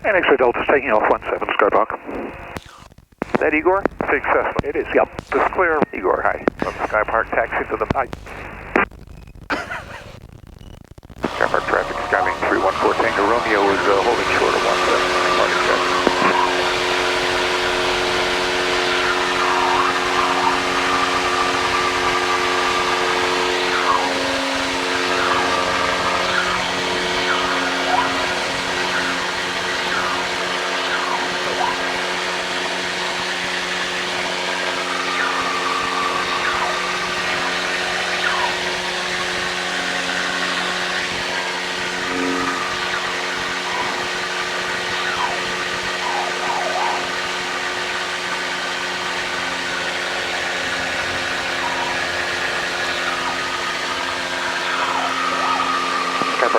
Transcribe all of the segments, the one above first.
And X-ray Delta's taking off 17, Sky Park. Is that Igor? Successful. It is, yep. This is clear. Igor, hi. From Sky Park, taxi to the... Hi. Sky Park traffic, Skylane 314 Tango Romeo is holding short of 17. Parking check.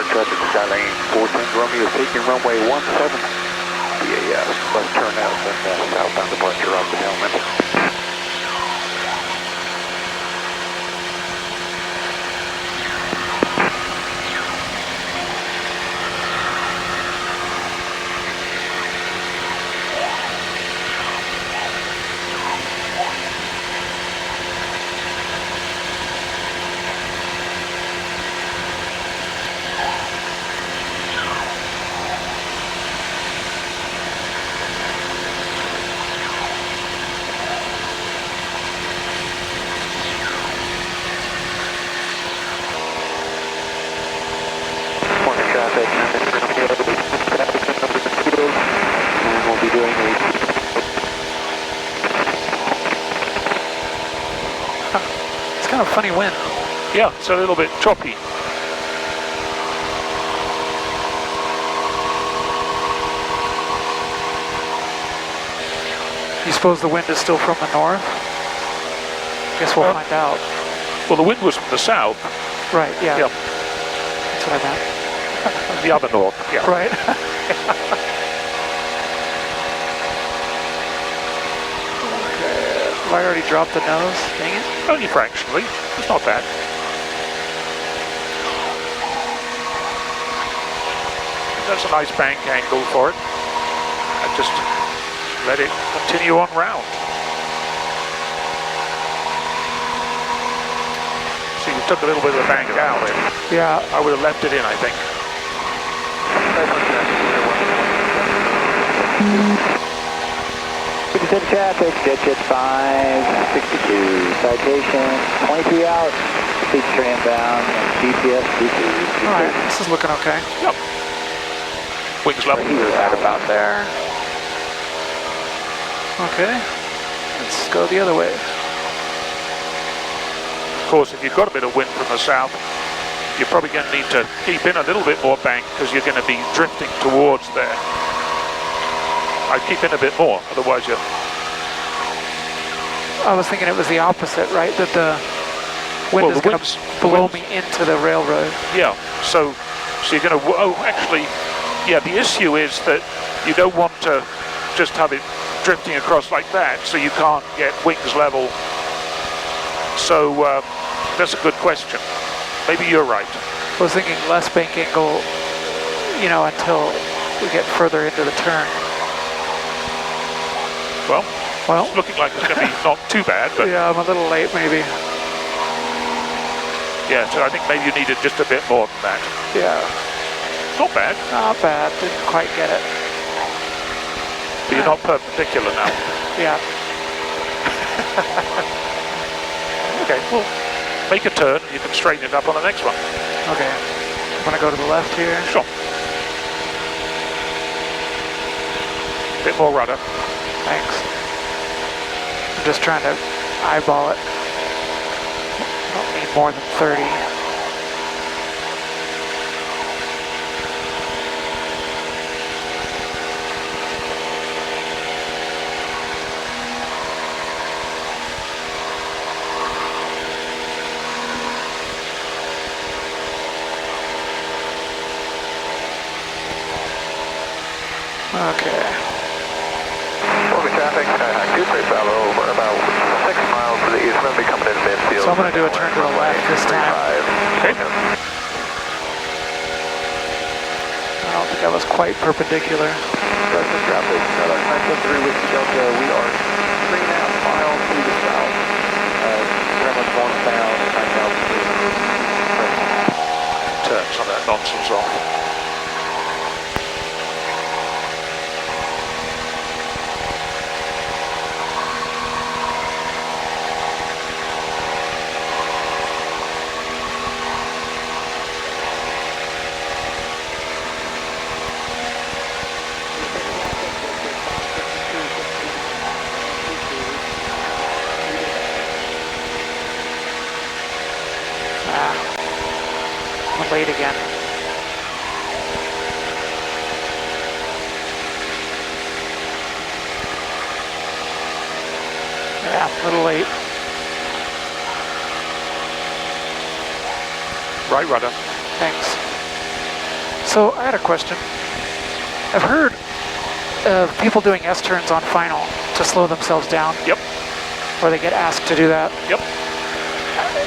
Traffic, Skylane 14 Romeo is taking runway 17. DAS, left turn out, then southbound departure off the tailwind. Kind of funny wind. Yeah, it's a little bit choppy. You suppose the wind is still from the north? Guess we'll find out. Well, the wind was from the south. Right, yeah. Yeah. That's what I meant. The other north, yeah. Right. Have I already dropped the nose? Dang it. Only fractionally. It's not bad. That's a nice bank angle for it. And just let it continue on round. See, we took a little bit of the bank out. Yeah. I would have left it in, I think. Traffic, Jet 562, citation, 23 out, speed train bound, GPS, Alright, this is looking okay. Yep. Wings level. Right about there. Okay, let's go the other way. Of course, if you've got a bit of wind from the south, you're probably going to need to keep in a little bit more bank because you're going to be drifting towards there. I'd keep in a bit more, otherwise you're... I was thinking it was the opposite, right? That the wind is going to blow me into the railroad. Yeah, so you're going to... Oh, actually, yeah, the issue is that you don't want to just have it drifting across like that, so you can't get wings level. So that's a good question. Maybe you're right. I was thinking less bank angle, you know, until we get further into the turn. Well, it's looking like it's going to be not too bad, but... Yeah, I'm a little late, maybe. Yeah, so I think maybe you needed just a bit more than that. Yeah. Not bad. Not bad, didn't quite get it. But you're not perpendicular now. Yeah. Okay, well, make a turn, and you can straighten it up on the next one. Okay. I'm going to go to the left here. Sure. Bit more rudder. Thanks. I'm just trying to eyeball it. Don't need more than 30. Okay. Traffic, Q3 fellow, we're about 6 miles to the east, then be coming into midfield. So I'm going to do a turn to the left this time. Okay. don't think I was quite perpendicular. Present traffic, 973 with Delta. We are 3.5 miles to the south. Very much northbound, 9,000 feet. Turn some of that nonsense off. I'm late again. Yeah, a little late. Right rudder. Thanks. So I had a question. I've heard of people doing S-turns on final to slow themselves down. Yep. Or they get asked to do that. Yep.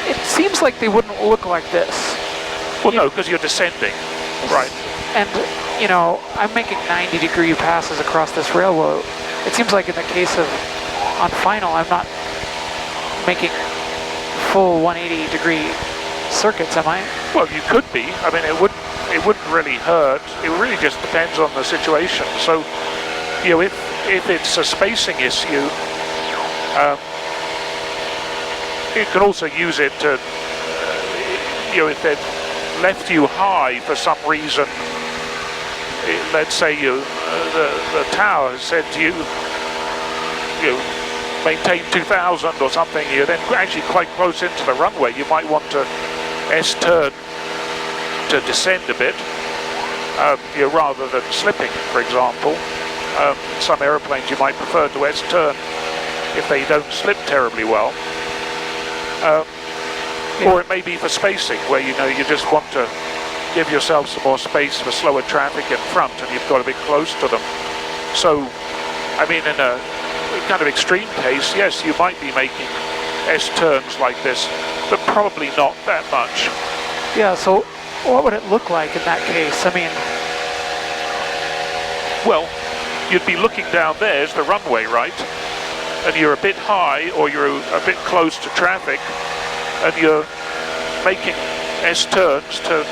It seems like they wouldn't look like this. Well, no, because you're descending. Right. And, you know, I'm making 90-degree passes across this railroad. It seems like in the case of on final, I'm not making full 180-degree circuits, am I? Well, you could be. I mean, it wouldn't really hurt. It really just depends on the situation. So, you know, if it's a spacing issue, you can also use it to, you know, if they've left you high for some reason, let's say the tower has said to you, you know, maintain 2000 or something, you're then actually quite close into the runway, you might want to S-turn to descend a bit, you know, rather than slipping, for example. Some aeroplanes you might prefer to S-turn if they don't slip terribly well. Or it may be for spacing, where you know you just want to give yourself some more space for slower traffic in front, and you've got to be close to them. So, I mean, in a kind of extreme case, yes, you might be making S-turns like this, but probably not that much. Yeah, so what would it look like in that case? I mean... Well, you'd be looking down there as the runway, right? And you're a bit high, or you're a bit close to traffic, and you're making S-turns to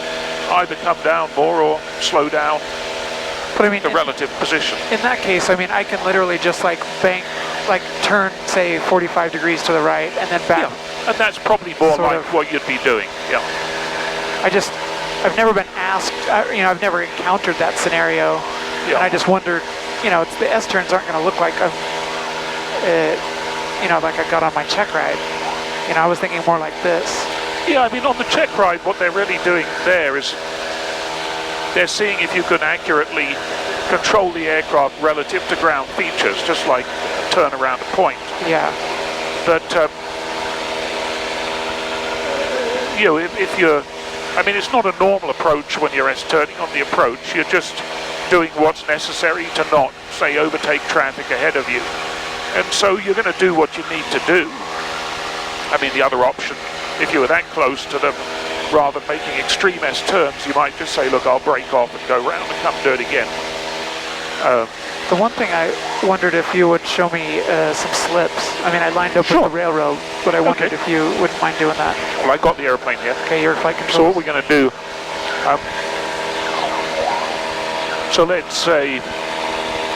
either come down more or slow down. But I mean, the relative position. In that case, I mean, I can literally just like bank, like turn, say, 45 degrees to the right, and then back. Yeah, and that's probably more sort like of what you'd be doing. Yeah. I've never been asked, you know, I've never encountered that scenario, and I just wondered, you know, the S-turns aren't going to look like I'm, you know, like I got on my check ride. You know, I was thinking more like this. Yeah, I mean, on the check ride, what they're really doing there is they're seeing if you can accurately control the aircraft relative to ground features, just like turn around a point. Yeah. But, you know, if you're, I mean, it's not a normal approach when you're S-turning on the approach. You're just doing what's necessary to not, say, overtake traffic ahead of you. And so you're going to do what you need to do. I mean, the other option, if you were that close to them, rather than making extreme S-turns, you might just say, look, I'll break off and go round and come do it again. The one thing I wondered if you would show me some slips. I mean, I lined up with the railroad, but I wondered if you wouldn't mind doing that. Well, I got the airplane here. Okay, your flight control. So what we're going to do, so let's say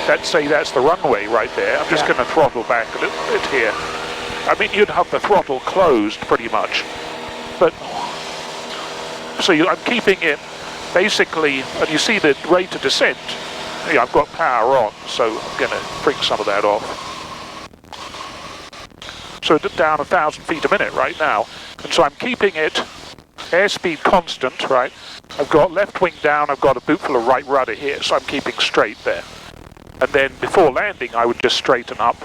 that's the runway right there. I'm just going to throttle back a little bit here. I mean, you'd have the throttle closed pretty much, but so I'm keeping it basically, and you see the rate of descent. Yeah, I've got power on, so I'm going to bring some of that off. So down 1,000 feet a minute right now, and so I'm keeping it airspeed constant, right? I've got left wing down, I've got a boot full of right rudder here, so I'm keeping straight there. And then before landing, I would just straighten up.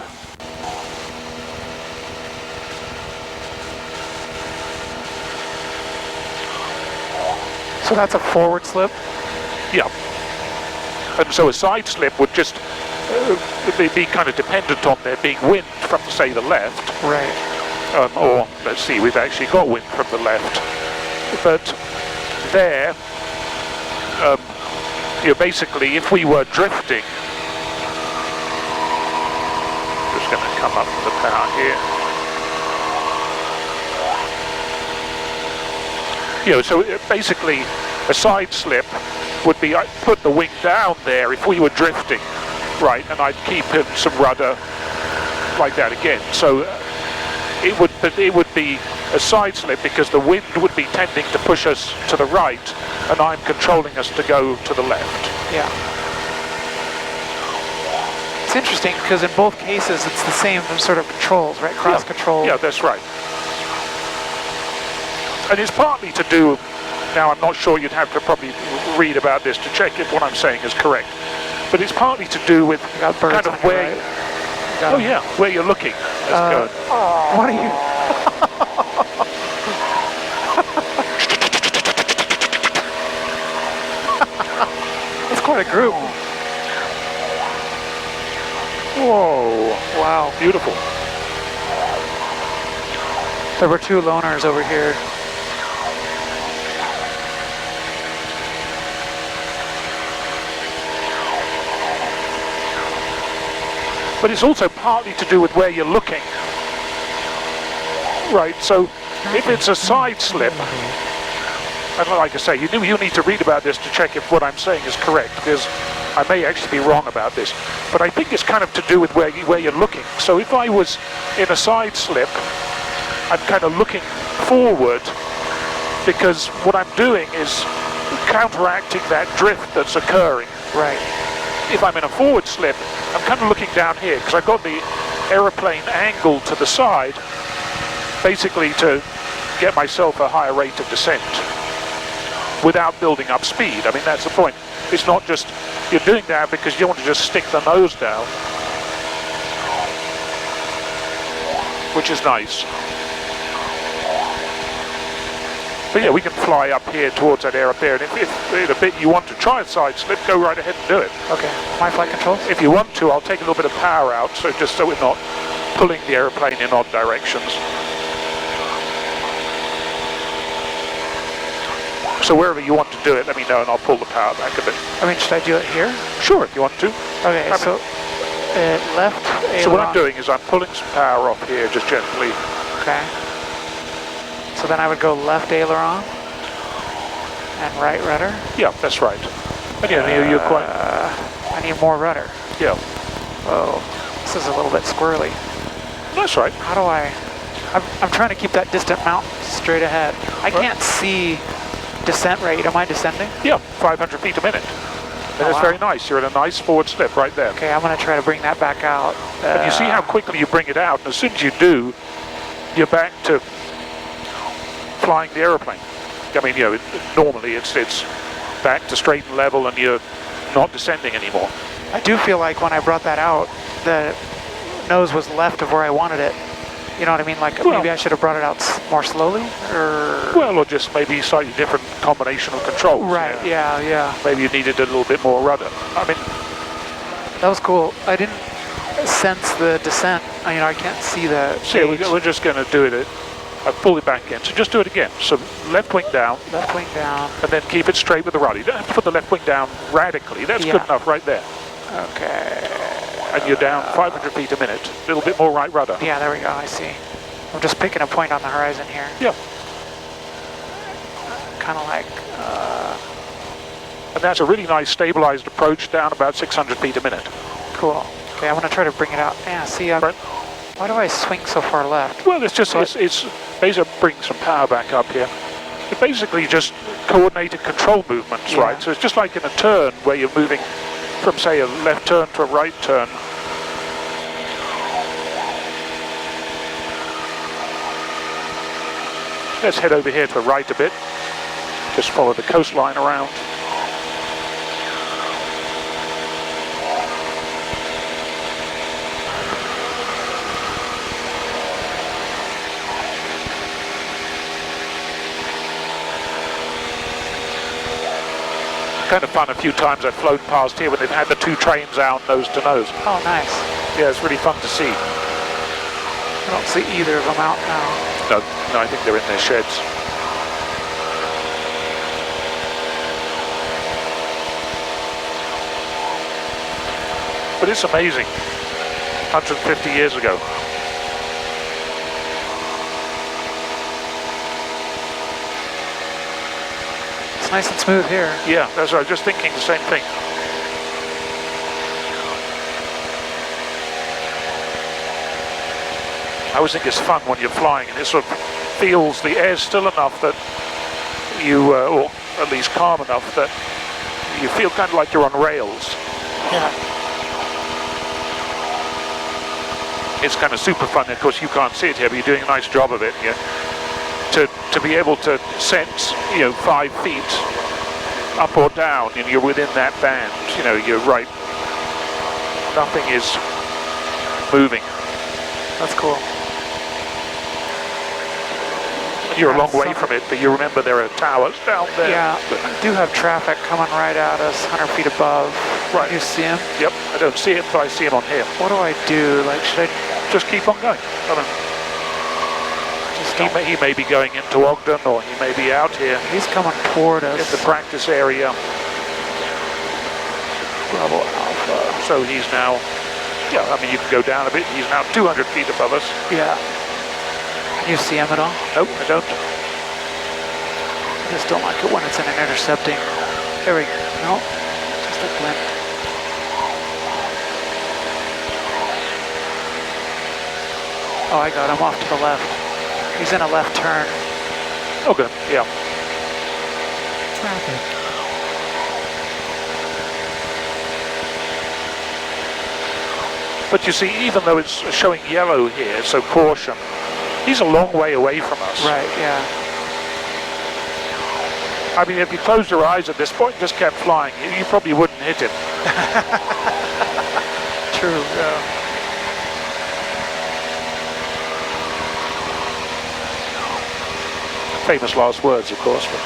So that's a forward slip? Yeah. And so a side slip would just be kind of dependent on there being wind from, say, the left. Right. Or, let's see, we've actually got wind from the left. But there, you know, basically, if we were drifting, just going to come up with the power here. You know, so basically, a side slip would be, I'd put the wing down there if we were drifting, right, and I'd keep in some rudder like that again. So it would be a side slip because the wind would be tending to push us to the right, and I'm controlling us to go to the left. Yeah. It's interesting because in both cases it's the same sort of controls, right? Cross control. Yeah, that's right. And it's partly to do, now I'm not sure, you'd have to probably read about this to check if what I'm saying is correct, but it's partly to do with kind of where, oh yeah, where you're looking. That's good. What are you? That's quite a group. Whoa, Wow. beautiful. There were 2 loners over here. But it's also partly to do with where you're looking. Right, so if it's a side slip, and like I say, you need to read about this to check if what I'm saying is correct, because I may actually be wrong about this. But I think it's kind of to do with where you're looking. So if I was in a side slip, I'm kind of looking forward, because what I'm doing is counteracting that drift that's occurring. Right. If I'm in a forward slip, I'm kind of looking down here because I've got the aeroplane angled to the side, basically to get myself a higher rate of descent without building up speed. I mean, that's the point. It's not just, you're doing that because you want to just stick the nose down, which is nice. But yeah, we can fly up here towards that air up there, and if in a bit you want to try a side slip, go right ahead and do it. Okay. My flight controls? If you want to, I'll take a little bit of power out, so just so we're not pulling the aeroplane in odd directions. So wherever you want to do it, let me know and I'll pull the power back a bit. I mean, should I do it here? Sure, if you want to. Okay, so left aileron. So what I'm doing is I'm pulling some power off here, just gently. Okay. So then I would go left aileron and right rudder. Yeah, that's right. And yeah, you're quite... I need more rudder. Yeah. Whoa, this is a little bit squirrely. That's right. How do I... I'm trying to keep that distant mountain straight ahead. I can't see descent rate. Am I descending? Yeah, 500 feet a minute. And it's wow. very nice. You're in a nice forward slip right there. Okay, I'm going to try to bring that back out. And you see how quickly you bring it out, and as soon as you do, you're back to flying the aeroplane. I mean, normally it's back to straight and level and you're not descending anymore. I do feel like when I brought that out, the nose was left of where I wanted it. You know what I mean? Like maybe I should have brought it out more slowly, or... Well, or just maybe slightly different combination of controls. Right, yeah. Maybe you needed a little bit more rudder. I mean... That was cool. I didn't sense the descent. I can't see the... So yeah, we're just going to do it. I pull it back in. So just do it again. So left wing down. Left wing down. And then keep it straight with the rudder. You don't have to put the left wing down radically. That's good enough right there. Okay. And you're down 500 feet a minute. A little bit more right rudder. Yeah, there we go. I see. I'm just picking a point on the horizon here. Yeah. Kind of like... And that's a really nice stabilized approach down about 600 feet a minute. Cool. Okay, I'm going to try to bring it out. Yeah, see, right. Why do I swing so far left? Well, it's just, it's basically bring some power back up here. It's basically just coordinated control movements, right? So it's just like in a turn where you're moving from, say, a left turn to a right turn. Let's head over here to the right a bit. Just follow the coastline around. Kind of fun. A few times I've flown past here when they've had the two trains out nose to nose. Oh, nice. Yeah, it's really fun to see. I don't see either of them out now. No, I think they're in their sheds. But it's amazing. 150 years ago. It's nice and smooth here. Yeah, that's what I was just thinking the same thing. I always think it's fun when you're flying and it sort of feels the air's still enough that you, or at least calm enough that you feel kind of like you're on rails. Yeah. It's kind of super fun. Of course, you can't see it here, but you're doing a nice job of it. Yeah. To be able to sense, 5 feet up or down, and you're within that band. You're right. Nothing is moving. That's cool. You're a long way from it, but you remember there are towers down there. Yeah, I do have traffic coming right at us, 100 feet above. Right. You see him? Yep. I don't see it, but I see him on here. What do I do? Like, should I Just keep on going. I don't know. He may be going into Ogden, or he may be out here He's coming toward us. in the practice area. Bravo Alpha. So he's now, you can go down a bit. He's now 200 feet above us. Yeah. Can you see him at all? Nope, I don't. I just don't like it when it's in an intercepting. There we go. No, just a glint. Oh, I got him off to the left. He's in a left turn. Okay, yeah. Traffic. But you see, even though it's showing yellow here, so caution, he's a long way away from us. Right, yeah. I mean, if you closed your eyes at this point and just kept flying, you probably wouldn't hit him. True, yeah. Famous last words, of course. But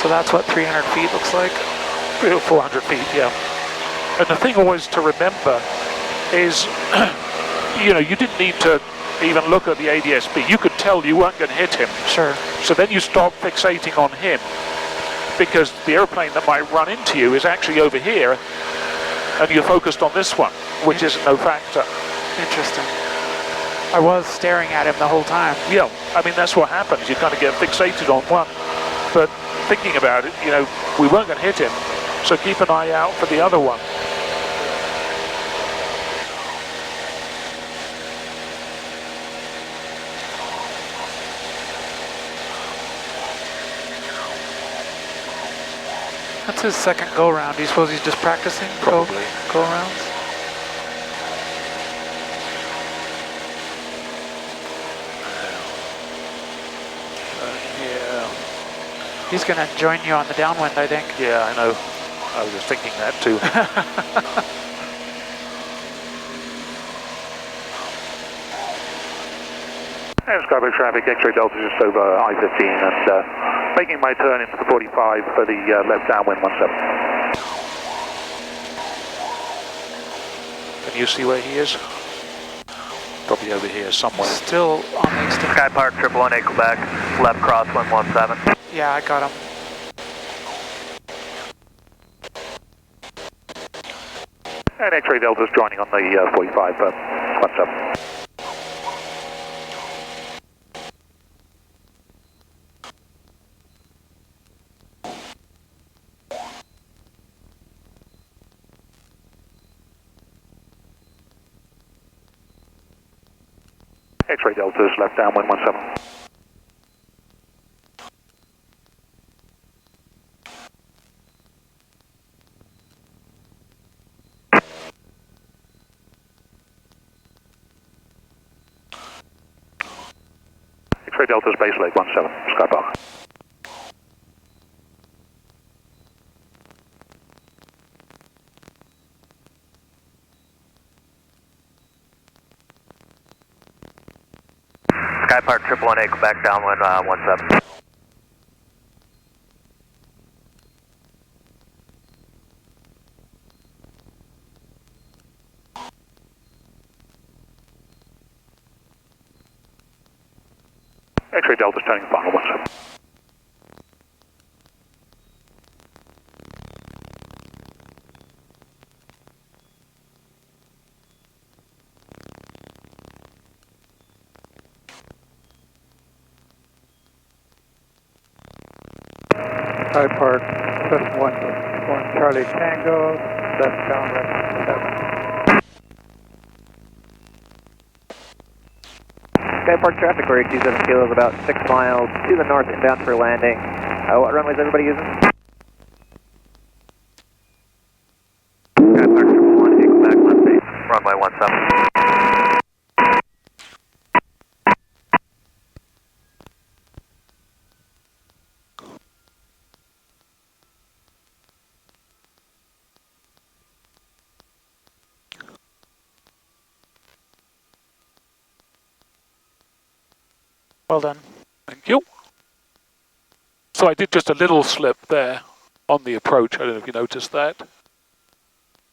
So that's what 300 feet looks like? 400 feet, yeah. And the thing always to remember is, you didn't need to even look at the ADS-B. You could tell you weren't going to hit him. Sure. So then you stop fixating on him, because the airplane that might run into you is actually over here, and you're focused on this one, which is no factor. Interesting. I was staring at him the whole time. Yeah, I mean, that's what happens. You kind of get fixated on one. But thinking about it, we weren't going to hit him, so keep an eye out for the other one. That's his second go-round. Do you suppose he's just practicing? Probably. Go-rounds? Yeah. He's going to join you on the downwind, I think. Yeah, I know. I was just thinking that too. Skyboat traffic, X-ray Delta just over I-15 and making my turn into the 45 for the left downwind 17. Can you see where he is? Probably over here somewhere. Still on the extended. Sky Park 111 Quebec, left crosswind 17. Yeah, I got him. And X-ray Delta's joining on the 45 17. X-ray Delta's left downwind 17. X-ray Delta's base leg 17, Sky Park. Sky Park 111 Quebec, downwind 17. X-ray Delta's turning final 17. High Park, 711 Charlie Tango, left down, 7. Sky Park traffic, or 27 kilos, about 6 miles to the north inbound for landing. What runway is everybody using? Sky Park 1, Eagle back, left base, runway 17. Well done. Thank you. So I did just a little slip there on the approach. I don't know if you noticed that.